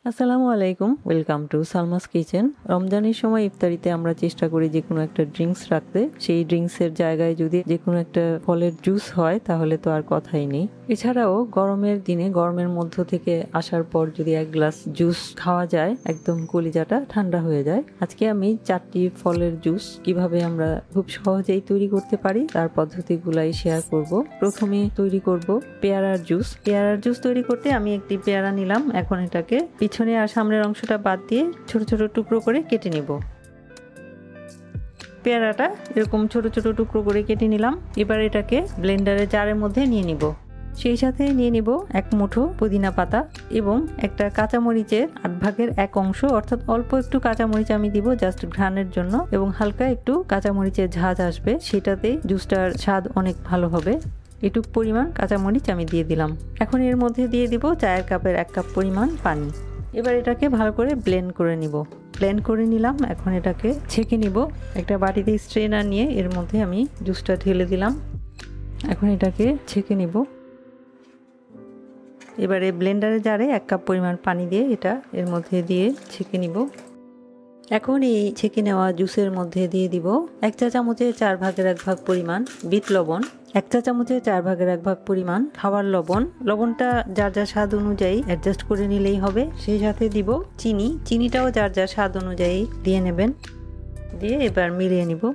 আসসালামু আলাইকুম, welcome to Salma's kitchen. রমজানের সময় ইফতারিতে আমরা চেষ্টা করি যে কোনো একটা ড্রিঙ্কস রাখতে। সেই ড্রিঙ্কসের জায়গায় যদি যে কোনো একটা ফলের জুস হয় তাহলে তো আর কথাই নেই। এছাড়াও গরমের দিনে গরমের মধ্য থেকে আসার পর যদি এক গ্লাস জুস খাওয়া যায়, একদম কলিজাটা ঠান্ডা হয়ে যায়। আজকে আমি 4টি ফলের জুস কিভাবে আমরা খুব সহজেই তৈরি করতে পারি তার পদ্ধতিগুলাই শেয়ার করব। প্রথমে তৈরি করব পেয়ারার জুস। পেয়ারার জুস তৈরি করতে আমি একটি পেয়ারা নিলাম। এখন এটাকে পিছনে আর সামনের অংশটা বাদ দিয়ে ছোট ছোট টুকরো করে কেটে নিব। পেয়ারাটা এরকম ছোট ছোট টুকরো করে কেটে নিলাম। এবার এটাকে ব্লেন্ডারের জারের মধ্যে নিয়ে নিব। সেই সাথে নিয়ে নিব 1 মুঠো পুদিনা পাতা এবং একটা কাঁচামরিচের 8/1 অংশ, অর্থাৎ অল্প একটু কাঁচামরিচ আমি দিব জাস্ট ঘ্রাণের জন্য, এবং হালকা একটু কাঁচামরিচের ঝাঁঝ আসবে, সেটাতেই জুসটার স্বাদ অনেক ভালো হবে। এটুক পরিমাণ কাঁচামরিচ আমি দিয়ে দিলাম। এখন এর মধ্যে দিয়ে দিব চায়ের কাপের 1 কাপ পরিমাণ পানি। এবার এটাকে ভালো করে ব্লেন্ড করে নিব। ব্লেন্ড করে নিলাম। এখন এটাকে ছেঁকে নিব। একটা বাটিতে স্ট্রেনার নিয়ে এর মধ্যে আমি জুসটা ঢেলে দিলাম। এখন এটাকে ছেঁকে নিব। এবারে ব্লেন্ডারে জারে 1 কাপ পরিমাণ পানি দিয়ে এটা এর মধ্যে দিয়ে ছেঁকে নিব। এখন এই ছেঁকে নেওয়া জুসের মধ্যে দিয়ে দিব 1 চা চামচের 4/1 ভাগ পরিমাণ বিট লবণ, 1 চা চামচের 4/1 ভাগ পরিমাণ খাবার লবণ। লবণটা যার যার স্বাদ অনুযায়ী অ্যাডজাস্ট করে নিলেই হবে। সেই সাথে দিব চিনি। চিনিটাও যার যার স্বাদ অনুযায়ী দিয়ে নেবেন। দিয়ে এবার মিলিয়ে নিব।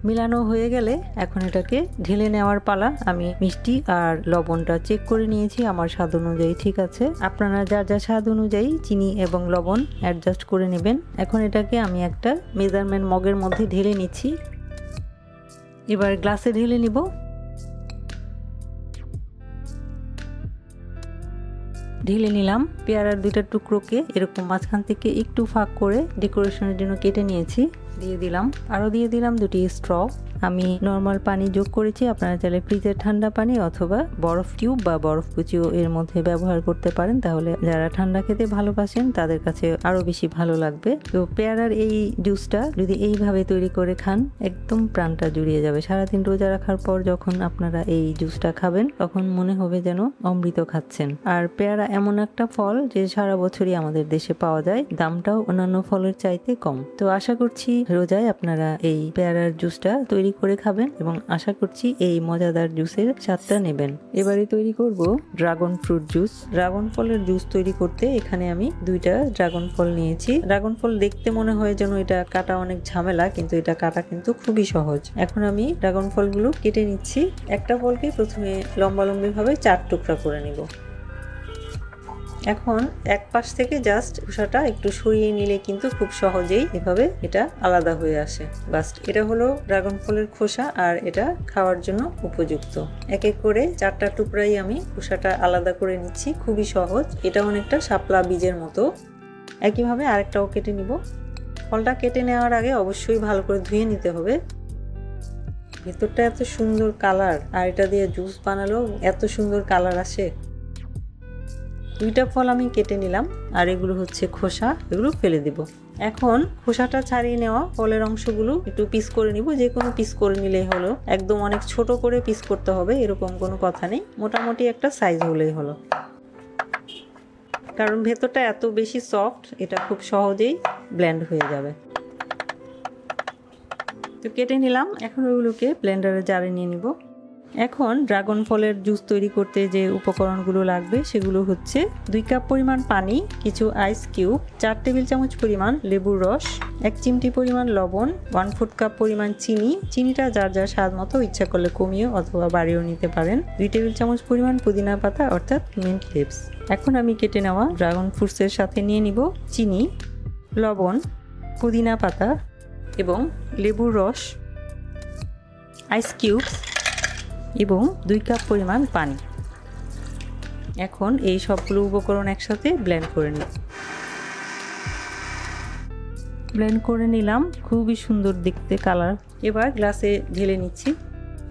মিলানো হয়ে গেলে এখন এটাকে ঢেলে নেওয়ার পালা। আমি মিষ্টি আর লবণটা চেক করে নিয়েছি, আমার স্বাদ অনুযায়ী ঠিক আছে। আপনারা যার যার স্বাদ অনুযায়ী চিনি এবং লবণ অ্যাডজাস্ট করে নেবেন। এখন এটাকে আমি একটা মেজারমেন্ট মগের মধ্যে ঢেলে নিচ্ছি। এবার গ্লাসে ঢেলে নিব। ঢেলে নিলাম। পেয়ারার 2টা টুকরোকে এরকম মাঝখান থেকে একটু ফাঁক করে ডেকোরেশনের জন্য কেটে নিয়েছি, দিয়ে দিলাম। আরও দিয়ে দিলাম 2টি স্ট্র। আমি নর্মাল পানি যোগ করেছি, আপনারা চাইলে ফ্রিজের ঠান্ডা পানি অথবা বরফ টিউব বা বরফ কুচিও এর মধ্যে ব্যবহার করতে পারেন, তাহলে যারা ঠান্ডা খেতে ভালোবাসেন তাদের কাছে আরও বেশি ভালো লাগবে। তো পেয়ারার এই জুসটা যদি এইভাবে তৈরি করে খান, একদম প্রাণটা জুড়িয়ে যাবে। সারাদিন রোজা রাখার পর যখন আপনারা এই জুসটা খাবেন তখন মনে হবে যেন অমৃত খাচ্ছেন। আর পেয়ারা এমন একটা ফল যে সারা বছরই আমাদের দেশে পাওয়া যায়, দামটাও অন্যান্য ফলের চাইতে কম। তো আশা করছি রোজায় আপনারা এই পেয়ারার জুসটা তৈরি করে খাবেন এবং আশা করছি এই মজাদার জুসের স্বাদটা নেবেন। এবারে তৈরি করব ড্রাগন ফ্রুট জুস। ড্রাগন ফলের জুস তৈরি করতে এখানে আমি 2টা ড্রাগন ফল নিয়েছি। ড্রাগন ফল দেখতে মনে হয় যেন এটা কাটা অনেক ঝামেলা, কিন্তু এটা কাটা কিন্তু খুবই সহজ। এখন আমি ড্রাগন ফলগুলো কেটে নিচ্ছি। একটা ফলকে প্রথমে লম্বালম্বি ভাবে 4 টুকরা করে নিব। এখন এক পাশ থেকে জাস্ট খোসাটা একটু সরিয়ে নিলে কিন্তু খুব সহজেই এভাবে এটা আলাদা হয়ে আসে। বাস, এটা হলো ড্রাগন ফলের খোসা আর এটা খাওয়ার জন্য উপযুক্ত। এক এক করে 4টা টুকরাই আমি খোসাটা আলাদা করে নিচ্ছি। খুবই সহজ, এটা অনেকটা শাপলা বীজের মতো। একইভাবে আরেকটাও কেটে নিব। ফলটা কেটে নেওয়ার আগে অবশ্যই ভালো করে ধুয়ে নিতে হবে। ভেতরটা এত সুন্দর কালার, আর এটা দিয়ে জুস বানালেও এত সুন্দর কালার আসে। 2টা ফল আমি কেটে নিলাম, আর এগুলো হচ্ছে খোসা, এগুলো ফেলে দিব। এখন খোসাটা ছাড়িয়ে নেওয়া ফলের অংশগুলো একটু পিস করে নিব। যে কোনো পিস করে নিলেই হলো, একদম অনেক ছোট করে পিস করতে হবে এরকম কোনো কথা নেই, মোটামুটি একটা সাইজ হলেই হলো। কারণ ভেতরটা এত বেশি সফট, এটা খুব সহজেই ব্লেন্ড হয়ে যাবে। তো কেটে নিলাম। এখন ওইগুলোকে ব্লেন্ডারের জারে নিয়ে নিব। এখন ড্রাগন ফলের জুস তৈরি করতে যে উপকরণগুলো লাগবে সেগুলো হচ্ছে 2 কাপ পরিমাণ পানি, কিছু আইস কিউব, 4 টেবিল চামচ পরিমাণ লেবুর রস, 1 চিমটি পরিমাণ লবণ, 1/4 কাপ পরিমাণ চিনি। চিনিটা যার যার স্বাদ মতো ইচ্ছা করলে কমিয়েও অথবা বাড়িয়েও নিতে পারেন। 2 টেবিল চামচ পরিমাণ পুদিনা পাতা অর্থাৎ মিন্ট লিভস। এখন আমি কেটে নেওয়া ড্রাগন ফ্রুটসের সাথে নিয়ে নিব চিনি, লবণ, পুদিনা পাতা এবং লেবুর রস, আইস কিউব এবং 2 কাপ পরিমাণ পানি। এখন এই সবগুলো উপকরণ একসাথে ব্লেন্ড করে নিই। ব্লেন্ড করে নিলাম, খুবই সুন্দর দেখতে কালার। এবার গ্লাসে ঢেলে নিচ্ছি।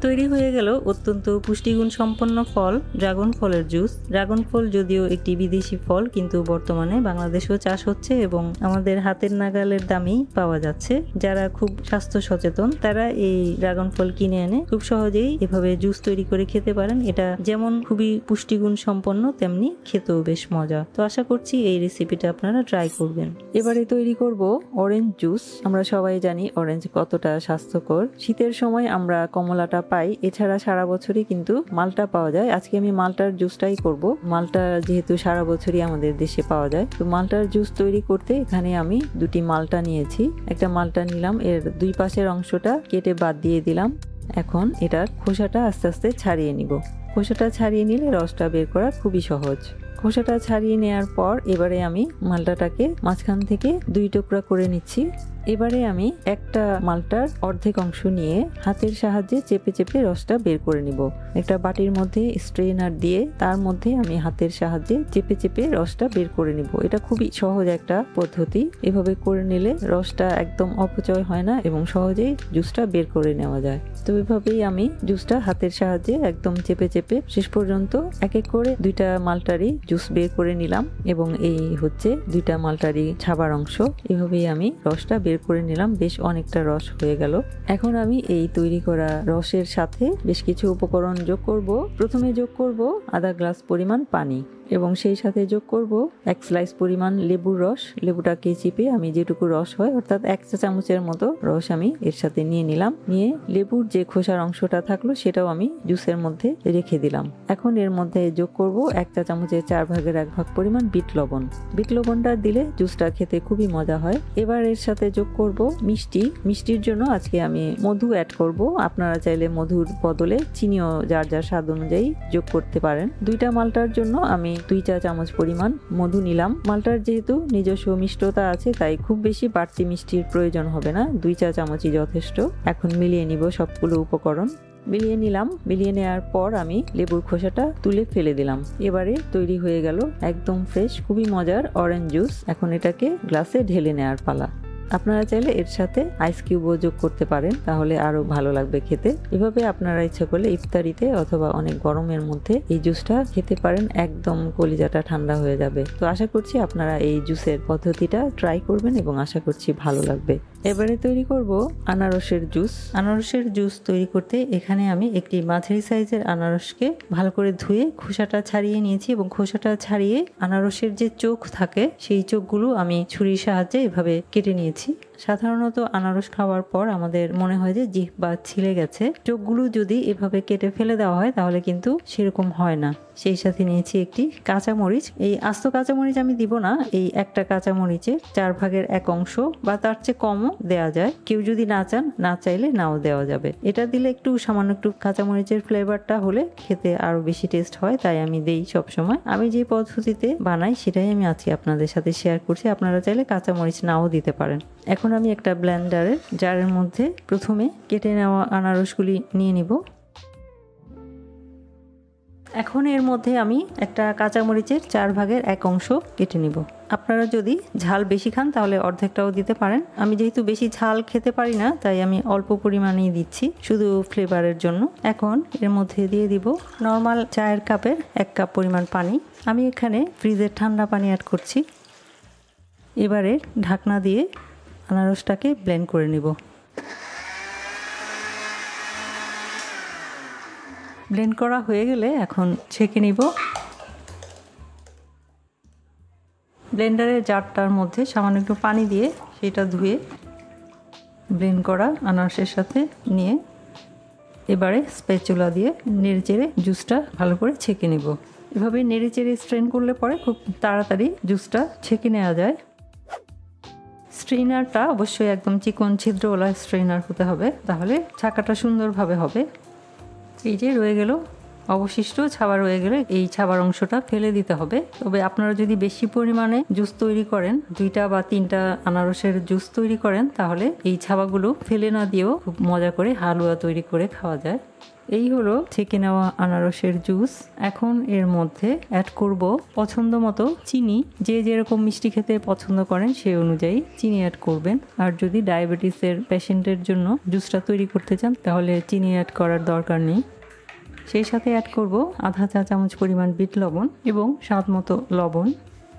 তৈরি হয়ে গেল অত্যন্ত পুষ্টিগুণ সম্পন্ন ফল ড্রাগন ফলের জুস। ড্রাগন ফল যদিও একটি বিদেশি ফল, কিন্তু বর্তমানে বাংলাদেশেও চাষ হচ্ছে এবং আমাদের হাতের নাগালের দামেই পাওয়া যাচ্ছে। যারা খুব স্বাস্থ্য সচেতন তারা এই ড্রাগন ফল কিনে এনে খুব সহজেই এভাবে জুস তৈরি করে খেতে পারেন। এটা যেমন খুবই পুষ্টিগুণ সম্পন্ন, তেমনি খেতেও বেশ মজা। তো আশা করছি এই রেসিপিটা আপনারা ট্রাই করবেন। এবারে তৈরি করব অরেঞ্জ জুস। আমরা সবাই জানি অরেঞ্জ কতটা স্বাস্থ্যকর। শীতের সময় আমরা কমলাটা পাই, এছাড়া সারা বছরই কিন্তু মালটা পাওয়া যায়। আজকে আমি মালটার জুসটাই করব। মালটা যেহেতু সারা বছরই আমাদের দেশে পাওয়া যায়, তো মালটার জুস তৈরি করতে এখানে আমি দুটি মালটা নিয়েছি। একটা মালটা নিলাম, এর দুই পাশের অংশটা কেটে বাদ দিয়ে দিলাম। এখন এটার খোসাটা আস্তে আস্তে ছাড়িয়ে নিব। খোসাটা ছাড়িয়ে নিলে রসটা বের করা খুবই সহজ। খোসাটা ছাড়িয়ে নেওয়ার পর এবারে আমি মালটাটাকে মাঝখান থেকে দুই টুকরা করে নিচ্ছি। এবারে আমি একটা মালটার অর্ধেক অংশ নিয়ে হাতের সাহায্যে চেপে চেপে রসটা বের করে নিব। একটা বাটির মধ্যে স্ট্রেনার দিয়ে তার মধ্যে আমি হাতের সাহায্যে চেপে চেপে রসটা বের করে নিব। এটা খুবই সহজ একটা পদ্ধতি। এভাবে করে নিলে রসটা একদম অপচয় হয় না এবং সহজেই জুসটা বের করে নেওয়া যায়। তো এভাবেই আমি জুসটা হাতের সাহায্যে একদম চেপে চেপে শেষ পর্যন্ত এক এক করে দুইটা মালটারই জুস বের করে নিলাম এবং এই হচ্ছে দুইটা মালটারই ছাবার অংশ। এভাবেই আমি রসটা বের করে নিলাম। বেশ অনেকটা রস হয়ে গেল। এখন আমি এই তৈরি করা রসের সাথে বেশ কিছু উপকরণ যোগ করব। প্রথমে যোগ করব আধা গ্লাস পরিমাণ পানি এবং সেই সাথে যোগ করব এক স্লাইস পরিমাণ লেবুর রস। লেবুটাকে চিপে আমি যেটুকু রস হয় অর্থাৎ 1 চা চামচের মতো রস আমি এর সাথে নিয়ে নিলাম। নিয়ে লেবুর যে খোসার অংশটা থাকলো সেটাও আমি জুসের মধ্যে রেখে দিলাম। এখন এর মধ্যে যোগ করব 1 চা চামচের 4 ভাগের 1 ভাগ পরিমাণ বিট লবণ। বিট লবণটা দিলে জুসটা খেতে খুবই মজা হয়। এবার এর সাথে যোগ করব মিষ্টি। মিষ্টির জন্য আজকে আমি মধু অ্যাড করব। আপনারা চাইলে মধুর বদলে চিনিও যার যার স্বাদ অনুযায়ী যোগ করতে পারেন। দুইটা মালটার জন্য আমি 2 চা চামচ পরিমাণ মধু নিলাম। মালটার যেহেতু নিজস্ব মিষ্টতা আছে তাই খুব বেশি বাড়তি মিষ্টির প্রয়োজন হবে না, 2 চা চামচই যথেষ্ট। এখন মিলিয়ে নিব সবগুলো উপকরণ। মিলিয়ে নিলাম। মিলিয়ে নেওয়ার পর আমি লেবুর খোসাটা তুলে ফেলে দিলাম। এবারে তৈরি হয়ে গেল একদম ফ্রেশ খুবই মজার অরেঞ্জ জুস। এখন এটাকে গ্লাসে ঢেলে নেওয়ার পালা। আপনারা চাইলে এর সাথে আইস কিউবও যোগ করতে পারেন, তাহলে আরো ভালো লাগবে খেতে। এভাবে আপনারা ইচ্ছা করলে ইফতারিতে অথবা অনেক গরমের মধ্যে এই জুসটা খেতে পারেন, একদম কলিজাটা ঠান্ডা হয়ে যাবে। তো আশা করছি আপনারা এই জুসের পদ্ধতিটা ট্রাই করবেন এবং আশা করছি ভালো লাগবে। এবারে তৈরি করব আনারসের জুস। আনারসের জুস তৈরি করতে এখানে আমি একটি মাঝারি সাইজের আনারসকে ভালো করে ধুয়ে খোসাটা ছাড়িয়ে নিয়েছি এবং খোসাটা ছাড়িয়ে আনারসের যে চোখ থাকে সেই চোখগুলো আমি ছুরির সাহায্যে এভাবে কেটে নিয়েছি। সাধারণত আনারস খাওয়ার পর আমাদের মনে হয় যে জিহ্বা ছিলে গেছে। চোখগুলো যদি এভাবে কেটে ফেলে দেওয়া হয় তাহলে কিন্তু সেরকম হয় না। সেই সাথে নিয়েছি একটি কাঁচামরিচ। এই আস্ত কাঁচামরিচ আমি দিব না, এই একটা কাঁচামরিচের 4 ভাগের 1 অংশ বা তার চেয়ে কমও দেওয়া যায়। কেউ যদি না চান, না চাইলে নাও দেওয়া যাবে। এটা দিলে একটু সামান্য একটু কাঁচামরিচের ফ্লেভারটা হলে খেতে আরো বেশি টেস্ট হয়, তাই আমি দেই সব সময়। আমি যে পদ্ধতিতে বানাই সেটাই আমি আজকে আপনাদের সাথে শেয়ার করছি। আপনারা চাইলে কাঁচামরিচ নাও দিতে পারেন। এখন আমি একটা ব্লেন্ডারের জারের মধ্যে প্রথমে কেটে নেওয়া আনারসগুলি নিয়ে নিব। এখন এর মধ্যে আমি একটা কাঁচামরিচের 4 ভাগের 1 অংশ কেটে নিব। আপনারা যদি ঝাল বেশি খান তাহলে অর্ধেকটাও দিতে পারেন। আমি যেহেতু বেশি ঝাল খেতে পারি না তাই আমি অল্প পরিমাণেই দিচ্ছি, শুধু ফ্লেভারের জন্য। এখন এর মধ্যে দিয়ে দিব নর্মাল চায়ের কাপের 1 কাপ পরিমাণ পানি। আমি এখানে ফ্রিজের ঠান্ডা পানি অ্যাড করছি। এবারে ঢাকনা দিয়ে আনারসটাকে ব্লেন্ড করে নিব। ব্লেন্ড করা হয়ে গেলে এখন ছেঁকে নিব। ব্লেন্ডারের জারটার মধ্যে সামান্য একটু পানি দিয়ে সেটা ধুয়ে ব্লেন্ড করা আনারসের সাথে নিয়ে এবারে স্প্যাচুলা দিয়ে নেড়েচেড়ে জুসটা ভালো করে ছেঁকে নিব। এভাবে নেড়েচেড়ে স্ট্রেন করলে পরে খুব তাড়াতাড়ি জুসটা ছেঁকে নেওয়া যায়। স্ট্রেনারটা অবশ্যই একদম চিকন ছিদ্রওয়ালা স্ট্রেনার হতে হবে, তাহলে ছাঁকাটা সুন্দরভাবে হবে। এই যে রয়ে গেল অবশিষ্ট ছাবা রয়ে গেলে এই ছাবার অংশটা ফেলে দিতে হবে। তবে আপনারা যদি বেশি পরিমাণে জুস তৈরি করেন, 2টা বা 3টা আনারসের জুস তৈরি করেন, তাহলে এই ছাবাগুলো ফেলে না দিয়েও খুব মজা করে হালুয়া তৈরি করে খাওয়া যায়। এই হলো ছেঁকে নেওয়া আনারসের জুস। এখন এর মধ্যে অ্যাড করব পছন্দ মতো চিনি। যে যেরকম মিষ্টি খেতে পছন্দ করেন সেই অনুযায়ী চিনি অ্যাড করবেন। আর যদি ডায়াবেটিসের পেশেন্টের জন্য জুসটা তৈরি করতে চান তাহলে চিনি অ্যাড করার দরকার নেই। সেই সাথে অ্যাড করব আধা চা চামচ পরিমাণ বিট লবণ এবং স্বাদ মতো লবণ।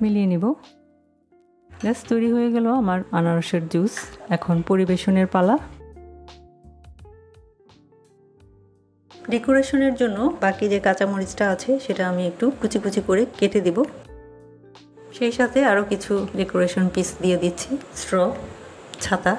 মিলিয়ে নিব। ব্যাস তৈরি হয়ে গেল আমার আনারসের জুস। এখন পরিবেশনের পালা। ডেকোরেশনের জন্য বাকি যে কাঁচামরিচটা আছে সেটা আমি একটু কুচি কুচি করে কেটে দিব। সেই সাথে আরও কিছু ডেকোরেশন পিস দিয়ে দিচ্ছি, স্ট্র, ছাতা।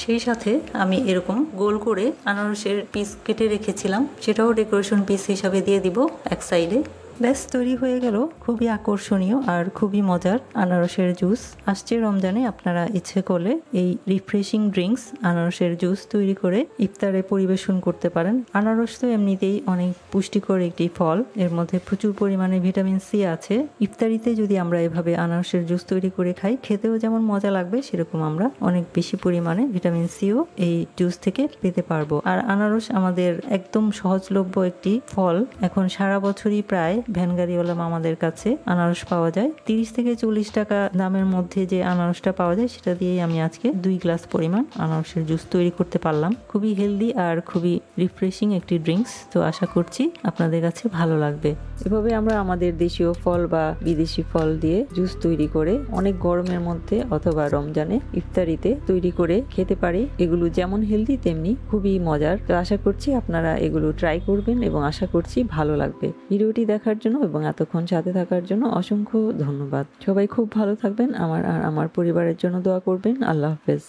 সেই সাথে আমি এরকম গোল করে আনারসের পিস কেটে রেখেছিলাম, সেটাও ডেকোরেশন পিস হিসাবে দিয়ে দিব এক সাইডে। ব্যাস তৈরি হয়ে গেল খুবই আকর্ষণীয় আর খুবই মজার আনারসের জুস। আসছে রমজানে আপনারা ইচ্ছে করলে এই রিফ্রেশিং ড্রিঙ্কস আনারসের জুস তৈরি করে ইফতারে পরিবেশন করতে পারেন। আনারস তো এমনিতেই অনেক পুষ্টিকর একটি ফল, এর মধ্যে প্রচুর পরিমাণে ভিটামিন সি আছে। ইফতারিতে যদি আমরা এভাবে আনারসের জুস তৈরি করে খাই, খেতেও যেমন মজা লাগবে সেরকম আমরা অনেক বেশি পরিমাণে ভিটামিন সিও এই জুস থেকে পেতে পারবো। আর আনারস আমাদের একদম সহজলভ্য একটি ফল। এখন সারা বছরই প্রায় ভ্যান গাড়িওয়ালা মামাদের কাছে আনারস পাওয়া যায়। 30 থেকে 40 টাকা দামের মধ্যে যে আনারসটা পাওয়া যায় সেটা দিয়েই আমি আজকে 2 গ্লাস পরিমাণ আনারসের জুস তৈরি করতে পারলাম। খুবই হেলদি আর খুবই রিফ্রেশিং একটি ড্রিঙ্কস। তো আশা করছি আপনাদের কাছে ভালো লাগবে। এভাবে আমরা আমাদের দেশীয় ফল বা বিদেশি ফল দিয়ে জুস তৈরি করে অনেক গরমের মধ্যে অথবা রমজানে ইফতারিতে তৈরি করে খেতে পারি। এগুলো যেমন হেলদি তেমনি খুবই মজার। তো আশা করছি আপনারা এগুলো ট্রাই করবেন এবং আশা করছি ভালো লাগবে। ভিডিওটি দেখার জন্য এবং এতক্ষণ সাথে থাকার জন্য অসংখ্য ধন্যবাদ। সবাই খুব ভালো থাকবেন। আমার আর আমার পরিবারের জন্য দোয়া করবেন। আল্লাহ হাফেজ।